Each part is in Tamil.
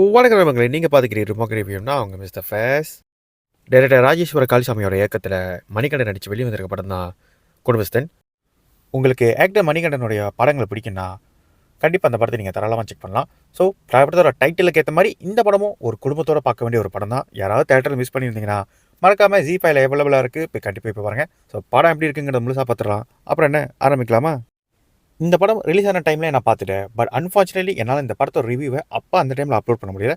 வணக்கம் நண்பர்களே. நீங்க பார்த்துக்கிறீங்க ரிமோட் ரிவ்யூனா அவங்க மிஸ்டர் ஃபேஸ். டைரக்டர் ராஜேஸ்வர காளிசாமியோட இயக்கத்தில மணிகண்டன் நடிச்சு வெளி வந்திருக்க படம் தான் குடும்பஸ்தன். உங்களுக்கு ஆக்டர் மணிகண்டனுடைய படங்கள் பிடிக்கும்னா, கண்டிப்பா அந்த படத்த நீங்க தாராளமா செக் பண்ணலாம். ஸோ படத்தோட டைட்டிலுக்கு ஏத்த மாரி இந்த படமும் ஒரு குடும்பத்தோட பார்க்க வேண்டிய ஒரு படம் தான். யாராவது தியேட்டர்ல மிஸ் பண்ணியிருந்தீங்கன்னா, மறக்காம ஜீ5ல அவைலபிளா இருக்கு. போய் கண்டிப்பா போய் பாருங்க. ஸோ படம் எப்படி இருக்குங்கிறத முழுசா பார்த்துடலாம். அப்புறம் என்ன ஆரம்பிக்கலாமா? இந்த படம் ரிலீஸ் ஆன டைம்ல நான் பார்த்துட்டேன். பட் அன்ஃபார்ச்சுனேட்லி என்னால இந்த படத்தோட ரிவ்யூவ அந்த டைம்ல அப்லோட் பண்ண முடியல.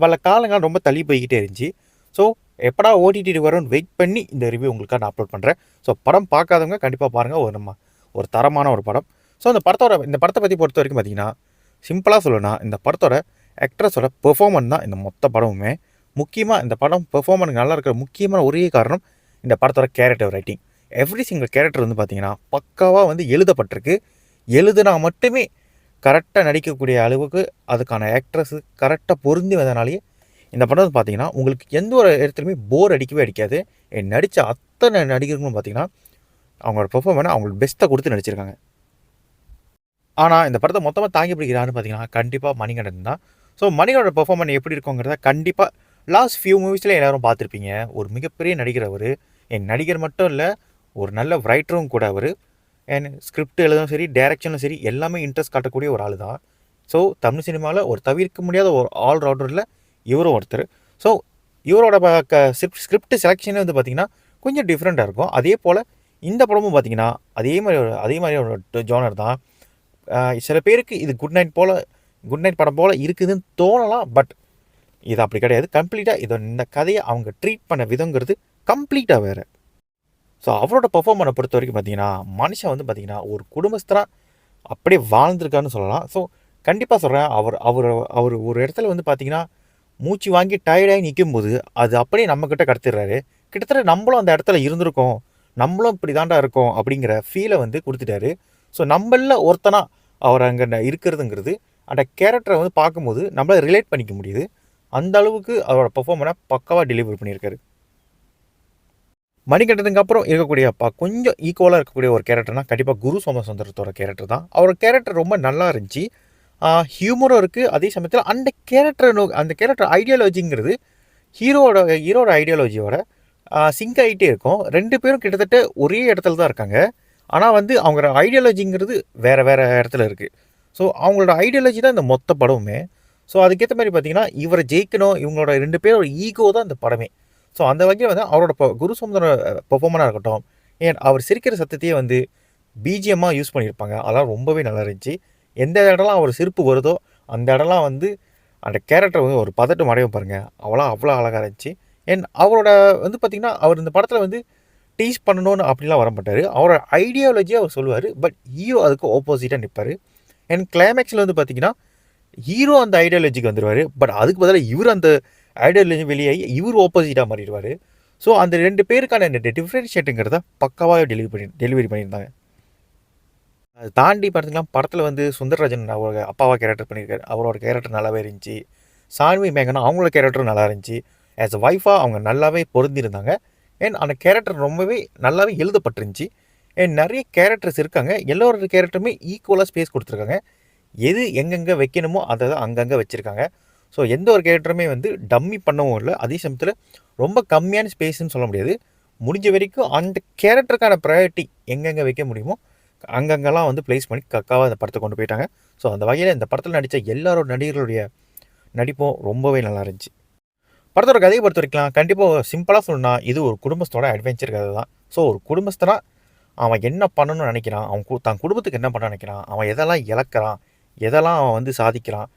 பல காலங்கள் ரொம்ப தள்ளி போய்க்கிட்டே இருந்துச்சு. ஸோ எப்படா ஓடிடி வரும்னு வெயிட் பண்ணி இந்த ரிவ்யூ உங்களுக்காக நான் அப்லோட் பண்ணுறேன். ஸோ படம் பார்க்காதவங்க கண்டிப்பாக பாருங்கள். ஒரு தரமான ஒரு படம். ஸோ இந்த படத்தை பற்றி பொறுத்த வரைக்கும் பார்த்தீங்கன்னா, சிம்பிளாக சொல்லணும்னா இந்த படத்தோட ஆக்ட்ரஸோட பெர்ஃபார்மன்ஸ் தான் இந்த மொத்த படமுமே. முக்கியமாக இந்த படம் பெர்ஃபார்மன்ஸ் நல்லா இருக்கிற முக்கியமான ஒரே காரணம் இந்த படத்தோட character writing. Every single character வந்து பார்த்தீங்கன்னா பக்காவாக எழுதப்பட்டிருக்கு. எழுதுனா மட்டுமே கரெக்டாக நடிக்கக்கூடிய அளவுக்கு அதுக்கான ஆக்ட்ரஸு கரெக்டாக பொருந்தி வந்தனாலேயே இந்த படம் பார்த்தீங்கன்னா உங்களுக்கு எந்த ஒரு இடத்துலையுமே போர் அடிக்கவே அடிக்காது. நடித்த அத்தனை நடிகர்களும் பார்த்தீங்கன்னா அவங்களோட பெர்ஃபார்மன்ஸ் அவங்களுக்கு பெஸ்ட்டாக கொடுத்து நடிச்சிருக்காங்க. ஆனால் இந்த படத்தை மொத்தமாக தாங்கி பிடிக்கிறான்னு பார்த்தீங்கன்னா கண்டிப்பாக மணிகண்டன் தான். ஸோ மணிகண்டோட பெர்ஃபார்மன்ஸ் எப்படி இருக்குங்கிறத கண்டிப்பாக லாஸ்ட் ஃபியூ மூவிஸில் எல்லோரும் பார்த்துருப்பீங்க. ஒரு மிகப்பெரிய நடிகர் அவர். நடிகர் மட்டும் இல்லை, ஒரு நல்ல ரைட்டரும் கூட அவர். ஸ்கிரிப்ட் எழுதும் சரி, டைரக்ஷனும் சரி, எல்லாமே இன்ட்ரெஸ்ட் காட்டக்கூடிய ஒரு ஆள் தான். ஸோ தமிழ் சினிமாவில் ஒரு தவிர்க்க முடியாத ஒரு ஆல்ரவுண்டரில் இவரும் ஒருத்தர். ஸோ இவரோட ஸ்கிரிப்ட் செலெக்ஷனே வந்து பார்த்திங்கன்னா கொஞ்சம் டிஃப்ரெண்ட்டாக இருக்கும். அதே போல் இந்த படமும் பார்த்திங்கன்னா அதே மாதிரி ஒரு ஜோனர் தான். சில பேருக்கு இது குட் நைட் படம் போல் இருக்குதுன்னு தோணலாம். பட் இது அப்படி கிடையாது. கம்ப்ளீட்டாக இந்த கதையை அவங்க ட்ரீட் பண்ண விதங்கிறது கம்ப்ளீட்டாக வேறு. ஸோ அவரோட பெர்ஃபார்மனை பொறுத்த வரைக்கும் பார்த்தீங்கன்னா, மனுஷன் வந்து பார்த்தீங்கன்னா ஒரு குடும்பஸ்தனாக அப்படியே வாழ்ந்திருக்காருன்னு சொல்லலாம். ஸோ கண்டிப்பாக சொல்கிறேன், அவர் ஒரு இடத்துல வந்து பார்த்தீங்கன்னா மூச்சு வாங்கி டயர்டாகி நிற்கும்போது அது அப்படியே நம்மக்கிட்ட கடத்திடுறாரு. கிட்டத்தட்ட நம்மளும் அந்த இடத்துல இருந்திருக்கோம், நம்மளும் இப்படி தாண்டா இருக்கோம் அப்படிங்கிற ஃபீலை வந்து கொடுத்துட்டாரு. ஸோ நம்மளில் ஒருத்தனாக அவர் அங்கே இருக்கிறதுங்கிறது அந்த கேரக்டரை வந்து பார்க்கும்போது நம்மளால் ரிலேட் பண்ணிக்க முடியுது. அந்த அளவுக்கு அவரோட பெர்ஃபார்மனை பக்காவாக டெலிவரி பண்ணியிருக்காரு. மணிகண்டனுக்கு அப்புறம் இருக்கக்கூடிய கொஞ்சம் ஈக்குவலாக இருக்கக்கூடிய ஒரு கேரக்டர்னால் கண்டிப்பாக குரு சோமசுந்தரத்தோட கேரக்டர் தான். அவரோட கேரக்டர் ரொம்ப நல்லா இருந்துச்சு. ஹியூமரும் இருக்குது. அதே சமயத்தில் அந்த கேரக்டர் ஐடியாலஜிங்கிறது ஹீரோட ஐடியாலஜியோட சிங்க் ஆகிட்டே இருக்கும். 2 பேரும் கிட்டத்தட்ட ஒரே இடத்துல தான் இருக்காங்க. ஆனால் வந்து அவங்களோட ஐடியாலஜிங்கிறது வேறு இடத்துல இருக்குது. ஸோ அவங்களோட ஐடியாலஜி தான் இந்த மொத்த படமுமே. ஸோ அதுக்கேற்ற மாதிரி பார்த்தீங்கன்னா இவரை ஜெயிக்கணும், இவங்களோட 2 பேரோட ஈகோ தான் இந்த படமே. ஸோ அந்த வகையில் வந்து அவரோட குரு சோமசுந்தர பெர்ஃபார்மனாக இருக்கட்டும், அவர் சிரிக்கிற சத்தத்தையே வந்து பிஜிஎம்மாக யூஸ் பண்ணியிருப்பாங்க. அதெல்லாம் ரொம்பவே நல்லா இருந்துச்சு. எந்த இடம்லாம் அவர் சிரிப்பு வருதோ அந்த இடம்லாம் வந்து அந்த கேரக்டர் வந்து ஒரு பதட்டம் அடையும் பாருங்கள், அவ்வளோ அழகாக இருந்துச்சு. அவரோட வந்து பார்த்திங்கன்னா அவர் இந்த படத்தில் வந்து டீஸ் பண்ணணும்னு அப்படிலாம் வர மாட்டார். அவரோட ஐடியாலஜியாக அவர் சொல்லுவார். பட் ஹீரோ அதுக்கு ஆப்போசிட்டாக நிற்பார். கிளைமேக்ஸில் வந்து பார்த்திங்கன்னா ஹீரோ அந்த ஐடியாலஜிக்கு வந்துடுவார். பட் அதுக்கு பதிலாக இவர் அந்த ஐடியாலஜி வெளியாகி இவர் ஆப்போசிட்டாக மாறிடுவார். ஸோ அந்த 2 பேருக்கான டிஃப்ரென்ஷியேட்டுங்கிறத பக்காவாக டெலிவரி பண்ணியிருந்தாங்க. அதை தாண்டி பார்த்திங்கன்னா படத்தில் வந்து சுந்தரராஜன் அவங்க அப்பாவாக கேரக்டர் பண்ணியிருக்காரு. அவரோட கேரக்டர் நல்லாவே இருந்துச்சு. சான்வி மேகனா அவங்களோட கேரக்டரும் நல்லா இருந்துச்சு. ஆஸ் அ ஒய்ஃபாக அவங்க நல்லாவே பொருந்திருந்தாங்க. அந்த கேரக்டர் ரொம்பவே நல்லாவே எழுதப்பட்டிருந்துச்சு. நிறைய கேரக்டர்ஸ் இருக்காங்க. எல்லோரோட கேரக்டருமே ஈக்குவலாக ஸ்பேஸ் கொடுத்துருக்காங்க. எது எங்கெங்கே வைக்கணுமோ அதை தான் அங்கங்கே வச்சுருக்காங்க. ஸோ எந்த ஒரு கேரக்டருமே வந்து டம்மி பண்ணவும் இல்லை. அதே சமயத்தில் ரொம்ப கம்மியான ஸ்பேஸ்ன்னு சொல்ல முடியாது. முடிஞ்ச வரைக்கும் அந்த கேரக்டருக்கான ப்ரையாரிட்டி எங்கெங்கே வைக்க முடியுமோ அங்கங்கெல்லாம் வந்து ப்ளேஸ் பண்ணி கக்காவாக அந்த படத்தை கொண்டு போயிட்டாங்க. ஸோ அந்த வகையில் இந்த படத்தில் நடித்த எல்லாரோட நடிகர்களுடைய நடிப்பும் ரொம்பவே நல்லா இருந்துச்சு. படத்தோட கதையை பொறுத்த வரைக்கும் கண்டிப்பாக சிம்பிளாக சொல்லணும்னா இது ஒரு குடும்பத்தோட அட்வென்ச்சர் கதை தான். ஸோ ஒரு குடும்பஸ்தனாக அவன் என்ன பண்ணணும்னு நினைக்கிறான், தன் குடும்பத்துக்கு என்ன பண்ண நினைக்கிறான், அவன் எதெல்லாம் இழக்கிறான், எதெல்லாம் அவன் வந்து சாதிக்கிறான்,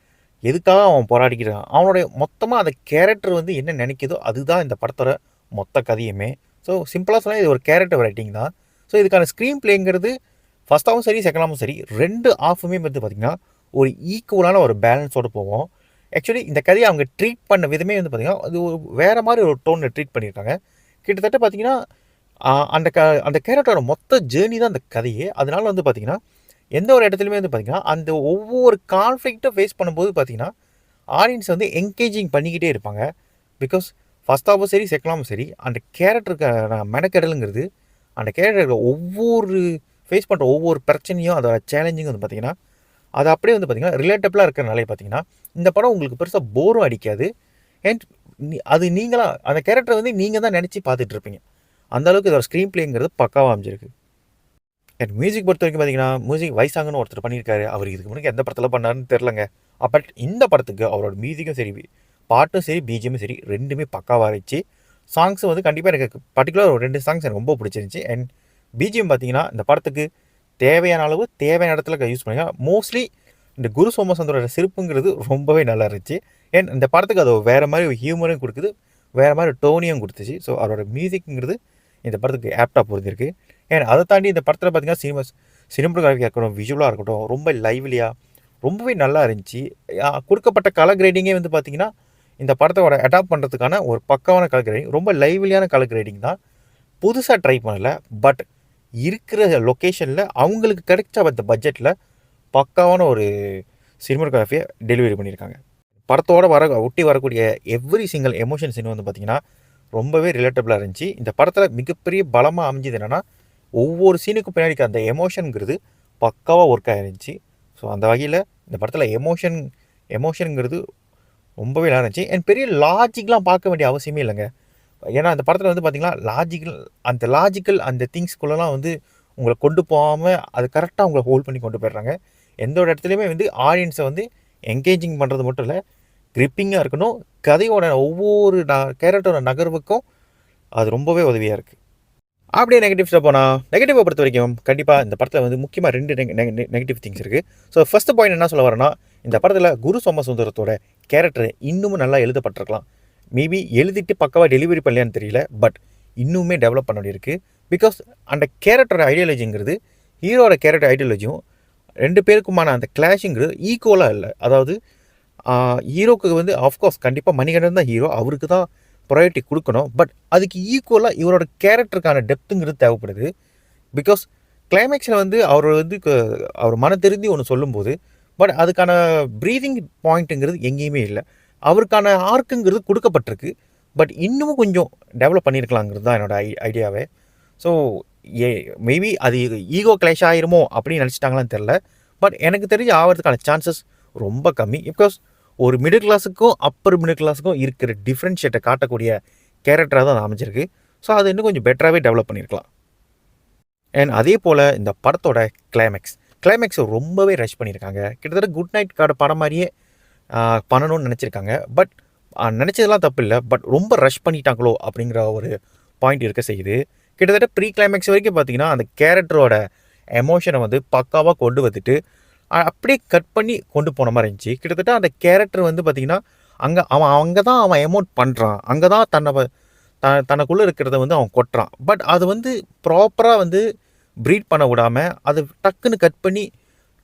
எதுக்காக அவன் போராடிக்கிறான், அவனுடைய மொத்தமாக அந்த கேரக்டர் வந்து என்ன நினைக்குதோ அதுதான் இந்த படத்தோட மொத்த கதையுமே. ஸோ சிம்பிளாக சொன்னால் இது ஒரு கேரக்டர் ரைட்டிங் தான். ஸோ இதுக்கான ஸ்க்ரீன் பிளேங்கிறது ஃபஸ்ட்டாகவும் சரி செகண்டாகவும் சரி 2 ஆஃபுமே வந்து பார்த்திங்கன்னா ஒரு ஈக்குவலான ஒரு பேலன்ஸோடு போவோம். ஆக்சுவலி இந்த கதையை அவங்க ட்ரீட் பண்ண விதமே வந்து பார்த்திங்கன்னா அது ஒரு வேறு மாதிரி ஒரு டோனில் ட்ரீட் பண்ணியிருக்காங்க. கிட்டத்தட்ட பார்த்திங்கன்னா அந்த கேரக்டரோட மொத்த ஜேர்னி தான் அந்த கதையே. அதனால வந்து பார்த்திங்கன்னா எந்த ஒரு இடத்துலையுமே வந்து பார்த்திங்கன்னா அந்த ஒவ்வொரு கான்ஃப்ளிக்ட்டும் ஃபேஸ் பண்ணும்போது பார்த்திங்கன்னா ஆடியன்ஸ் வந்து என்கேஜிங் பண்ணிக்கிட்டே இருப்பாங்க. பிகாஸ் ஃபஸ்ட்டாகவும் சரி செகண்டாகவும் சரி அந்த கேரக்டருக்கான மெனக்கெடலுங்கிறது அந்த கேரக்டருக்கு ஒவ்வொரு ஃபேஸ் பண்ணுற ஒவ்வொரு பிரச்சனையும் அதோட சேலஞ்சிங்கும் வந்து பார்த்திங்கன்னா அது அப்படியே வந்து பார்த்தீங்கன்னா ரிலேட்டபிளாக இருக்கிறனாலே பார்த்தீங்கன்னா இந்த படம் உங்களுக்கு பெருசாக போரும் அடிக்காது. அண்ட் அது நீங்களா அந்த கேரக்டரை வந்து நீங்கள் தான் நினச்சி பார்த்துட்டு இருப்பீங்க. அந்த அளவுக்கு இதோட ஸ்க்ரீன் பிளேங்கிறது பக்காவாக அமைஞ்சிருக்கு. அண்ட் மியூசிக் பொறுத்த வரைக்கும் பார்த்தீங்கன்னா மியூசிக் வைசாங்கன்னு ஒருத்தர் பண்ணியிருக்காரு. அவர் இதுக்கு முன்னாடி எந்த படத்தில் பண்ணாருன்னு தெரிலங்க. பட் இந்த படத்துக்கு அவரோட மியூசிக்கும் சரி, பாட்டும் சரி, பிஜிஎம்மும் சரி, ரெண்டுமே பக்காவாக இருந்துச்சு. சாங்ஸும் வந்து கண்டிப்பாக எனக்கு பர்டிகுலர் ஒரு 2 சாங்ஸ் எனக்கு ரொம்ப பிடிச்சிருந்துச்சி. அண்ட் பிஜிஎம் பார்த்தீங்கன்னா இந்த படத்துக்கு தேவையான அளவு தேவையான இடத்துல யூஸ் பண்ணுங்க. மோஸ்ட்லி இந்த குரு சோமசுந்தரோட சிரிப்புங்கிறது ரொம்பவே நல்லா இருந்துச்சு. அண்ட் இந்த படத்துக்கு அது வேறு மாதிரி ஒரு ஹியூமரையும் கொடுக்குது, வேறு மாதிரி டோனியும் கொடுத்துச்சு. ஸோ அவரோட மியூசிக்ங்கிறது இந்த படத்துக்கு ஆப்டாக பொருந்திருக்கு. அண்ட் அதை தாண்டி இந்த படத்தில் பார்த்தீங்கன்னா சினிமோகிராஃபியாக இருக்கட்டும், விஷுவலாக இருக்கட்டும், ரொம்ப லைவ்லியாக ரொம்பவே நல்லா இருந்துச்சு. கொடுக்கப்பட்ட கலர் கிரேடிங்கே வந்து பார்த்திங்கன்னா இந்த படத்தோட அடாப்ட் பண்ணுறதுக்கான ஒரு பக்காவான கலர் கிரேடிங், ரொம்ப லைவ்லியான கலர் கிரேடிங் தான். புதுசாக ட்ரை பண்ணலை. பட் இருக்கிற லொக்கேஷனில் அவங்களுக்கு கிடைச்ச அந்த பட்ஜெட்டில் பக்காவான ஒரு சினிமோகிராஃபியை டெலிவரி பண்ணியிருக்காங்க. படத்தோடு ஒட்டி வரக்கூடிய எவ்ரி சிங்கிள் எமோஷன் சீன் வந்து பார்த்திங்கன்னா ரொம்பவே ரிலேட்டபிளாக இருந்துச்சு. இந்த படத்தில் மிகப்பெரிய பலமாக அமைஞ்சது என்னென்னா ஒவ்வொரு சீனுக்கும் பின்னாடி அந்த எமோஷனுங்கிறது பக்காவாக ஒர்க் ஆகிருந்துச்சு. ஸோ அந்த வகையில் இந்த படத்தில் எமோஷனுங்கிறது ரொம்பவே நல்லா இருந்துச்சு. அண்ட் பெரிய லாஜிக்லாம் பார்க்க வேண்டிய அவசியமே இல்லைங்க. ஏன்னா அந்த படத்தில் வந்து பார்த்திங்கன்னா லாஜிக்கல் அந்த திங்ஸ்குள்ளெலாம் வந்து உங்களை கொண்டு போகாமல் அது கரெக்டாக உங்களை ஹோல்ட் பண்ணி கொண்டு போயிடுறாங்க. எந்த ஒரு இடத்துலையுமே வந்து ஆடியன்ஸை வந்து என்கேஜிங் பண்ணுறது மட்டும் இல்லை, கிரிப்பிங்காக இருக்கணும். கதையோட ஒவ்வொரு கேரக்டரோட நகர்வுக்கும் அது ரொம்பவே உதவியாக இருக்குது. அப்படியே நெகட்டிவ்ஸில் போனால் நெகட்டிவை பொறுத்த வரைக்கும் கண்டிப்பாக இந்த படத்தில் வந்து முக்கியமாக 2 நெகட்டிவ் திங்ஸ் இருக்குது. ஸோ ஃபஸ்ட்டு பாயிண்ட் என்ன சொல்ல வரேன்னா, இந்த படத்தில் குரு சோமசுந்தரத்தோட கேரக்டர் இன்னமும் நல்லா எழுதப்பட்டிருக்கலாம். மேபி எழுதிட்டு பக்கவாக டெலிவரி பண்ணலையான்னு தெரியல. பட் இன்னுமே டெவலப் பண்ண வேண்டியிருக்கு. பிகாஸ் அந்த கேரக்டரோட ஐடியாலஜிங்கிறது ஹீரோட கேரக்டர் ஐடியாலஜியும் 2 பேருக்குமான அந்த கிளாஷுங்கிறது ஈக்குவலாக இல்லை. அதாவது ஹீரோக்கு வந்து ஆஃப்கோர்ஸ் கண்டிப்பாக மணிகண்டன் தான் ஹீரோ, அவருக்கு தான் ப்ரையாரிட்டி கொடுக்கணும். பட் அதுக்கு ஈக்குவலாக இவரோட கேரக்டருக்கான டெப்த்துங்கிறது தேவைப்படுது. பிகாஸ் கிளைமேக்ஸில் வந்து அவர் வந்து அவர் மன திருந்தி ஒன்று சொல்லும்போது, பட் அதுக்கான ப்ரீதிங் பாயிண்ட்டுங்கிறது எங்கேயுமே இல்லை. அவருக்கான ஆர்க்குங்கிறது கொடுக்கப்பட்டிருக்கு. பட் இன்னமும் கொஞ்சம் டெவலப் பண்ணியிருக்கலாங்கிறது தான் என்னோடய ஐடியாவே. ஸோ மேபி அது ஈகோ கிளாஷ் ஆகிருமோ அப்படின்னு நினச்சிட்டாங்களான்னு தெரில. பட் எனக்கு தெரிஞ்சு ஆகிறதுக்கான சான்சஸ் ரொம்ப கம்மி. பிகாஸ் ஒரு மிடில் கிளாஸுக்கும் அப்பர் மிடில் கிளாஸுக்கும் இருக்கிற டிஃப்ரென்ஷியேட்டை காட்டக்கூடிய கேரக்டராக தான் அமைஞ்சிருக்கு. ஸோ அது இன்னும் கொஞ்சம் பெட்டராகவே டெவலப் பண்ணியிருக்கலாம். அண்ட் அதே போல் இந்த படத்தோட கிளைமேக்ஸை ரொம்பவே ரஷ் பண்ணியிருக்காங்க. கிட்டத்தட்ட குட் நைட் கார்டு படம் மாதிரியே பண்ணணும்னு நினச்சிருக்காங்க. பட் நினச்சதெல்லாம் தப்பு இல்லை. பட் ரொம்ப ரஷ் பண்ணிட்டாங்களோ அப்படிங்கிற ஒரு பாயிண்ட் இருக்க செய்யுது. கிட்டத்தட்ட ப்ரீ கிளைமேக்ஸ் வரைக்கும் பார்த்திங்கன்னா அந்த கேரக்டரோட எமோஷனை வந்து பக்காவாக கொண்டு வந்துட்டு அப்படியே கட் பண்ணி கொண்டு போன மாதிரி இருந்துச்சு. கிட்டத்தட்ட அந்த கேரக்டர் வந்து பார்த்திங்கன்னா அங்கே தான் அவன் எமோட் பண்ணுறான், அங்கே தான் தனக்குள்ளே இருக்கிறத வந்து அவன் கொட்டுறான். பட் அது வந்து ப்ராப்பராக வந்து ப்ரீட் பண்ண விடாமல் அது டக்குன்னு கட் பண்ணி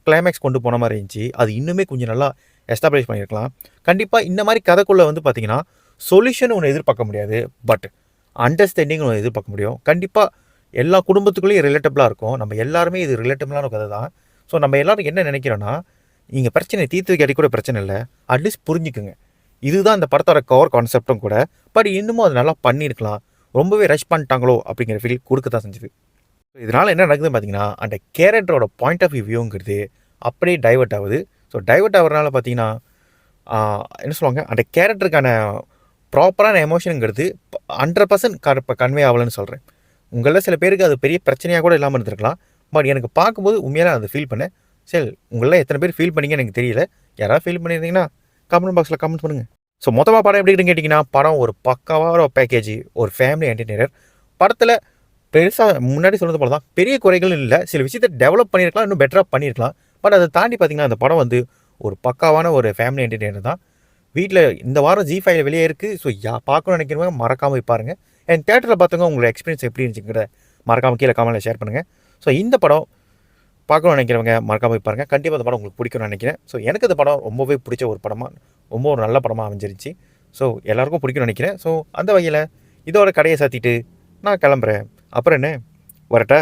கிளைமேக்ஸ் கொண்டு போன மாதிரி இருந்துச்சு. அது இன்னுமே கொஞ்சம் நல்லா எஸ்டாப்ளிஷ் பண்ணியிருக்கலாம். கண்டிப்பாக இந்த மாதிரி கதைக்குள்ளே வந்து பார்த்திங்கன்னா சொல்யூஷன் ஒன்று எதிர்பார்க்க முடியாது. பட் அண்டர்ஸ்டாண்டிங் ஒன்று எதிர்பார்க்க முடியும். கண்டிப்பாக எல்லா குடும்பத்துக்குள்ளேயும் ரிலேட்டபிளாக இருக்கும். நம்ம எல்லாருமே இது ரிலேட்டபிளான கதை தான். ஸோ நம்ம எல்லோரும் என்ன நினைக்கிறோன்னா, நீங்கள் பிரச்சனை தீர்த்து வைக்காட்டி கூட பிரச்சனை இல்லை, அட்லீஸ்ட் புரிஞ்சுக்குங்க. இதுதான் இந்த படத்தோட கவர் கான்செப்டும் கூட. பட் இன்னமும் அது நல்லா பண்ணியிருக்கலாம். ரொம்பவே ரஷ் பண்ணிட்டாங்களோ அப்படிங்கிற ஃபீல் கொடுக்க தான் செஞ்சுது. இதனால் என்ன நடக்குதுன்னு பார்த்தீங்கன்னா, அந்த கேரக்டரோட பாயிண்ட் ஆஃப் வியூங்கிறது அப்படியே டைவெர்ட் ஆகுது. ஸோ டைவெர்ட் ஆகிறதுனால பார்த்தீங்கன்னா என்ன சொல்லுவாங்க, அந்த கேரக்டருக்கான ப்ராப்பரான எமோஷனுங்கிறது 100% கன்வே ஆகலைன்னு சொல்கிறேன். உங்களில் சில பேருக்கு அது பெரிய பிரச்சனையாக கூட இல்லாமல் இருந்திருக்கலாம். பட் எனக்கு பார்க்கும்போது உண்மையாக அதை ஃபீல் பண்ணேன். சரி, உங்களில் எத்தனை பேர் ஃபீல் பண்ணிங்கன்னு எனக்கு தெரியல. யாராவது ஃபீல் பண்ணியிருந்தீங்கன்னா கமெண்ட் பாக்ஸில் கமெண்ட் பண்ணுங்கள். ஸோ மொத்தமாக படம் எப்படின்னு கேட்டிங்கன்னா, படம் ஒரு பக்காவான பேக்கேஜ், ஒரு ஃபேமிலி என்டர்டெய்னர். படத்தில் பெருசாக முன்னாடி சொன்னது போல தான் பெரிய குறைகள் இல்லை. சில விஷயத்தை டெவலப் பண்ணியிருக்கலாம், இன்னும் பெட்டராக பண்ணியிருக்கலாம். பட் அதை தாண்டி பார்த்திங்கன்னா அந்த படம் வந்து ஒரு பக்காவான ஒரு ஃபேமிலி என்டர்டெய்னர் தான். வீட்டில் இந்த வாரம் Zee5 வெளியே இருக்குது. ஸோ பார்க்கணும்னு நினைக்கிறவங்க மறக்காமல் போய் பாருங்கள். அண்ட் தேட்டரில் பார்த்தவங்க உங்களோட எக்ஸ்பீரியன்ஸ் எப்படி இருந்துச்சுங்கிறத மறக்காமல் கீழே கமெண்ட்டில் ஷேர் பண்ணுங்கள். ஸோ இந்த படம் பார்க்கணும்னு நினைக்கிறவங்க மறக்காமல் போய் பாருங்கள். கண்டிப்பாக அந்த படம் உங்களுக்கு பிடிக்கும்னு நினைக்கிறேன். ஸோ எனக்கு இந்த படம் ரொம்பவே பிடிச்ச ஒரு படமாக, ரொம்ப ஒரு நல்ல படமாக அமைஞ்சிருச்சு. ஸோ எல்லாேருக்கும் பிடிக்கும்னு நினைக்கிறேன். ஸோ அந்த வகையில் இதோட கடையை சாத்திட்டு நான் கிளம்புறேன். அப்புறம் என்ன, வரட்டா?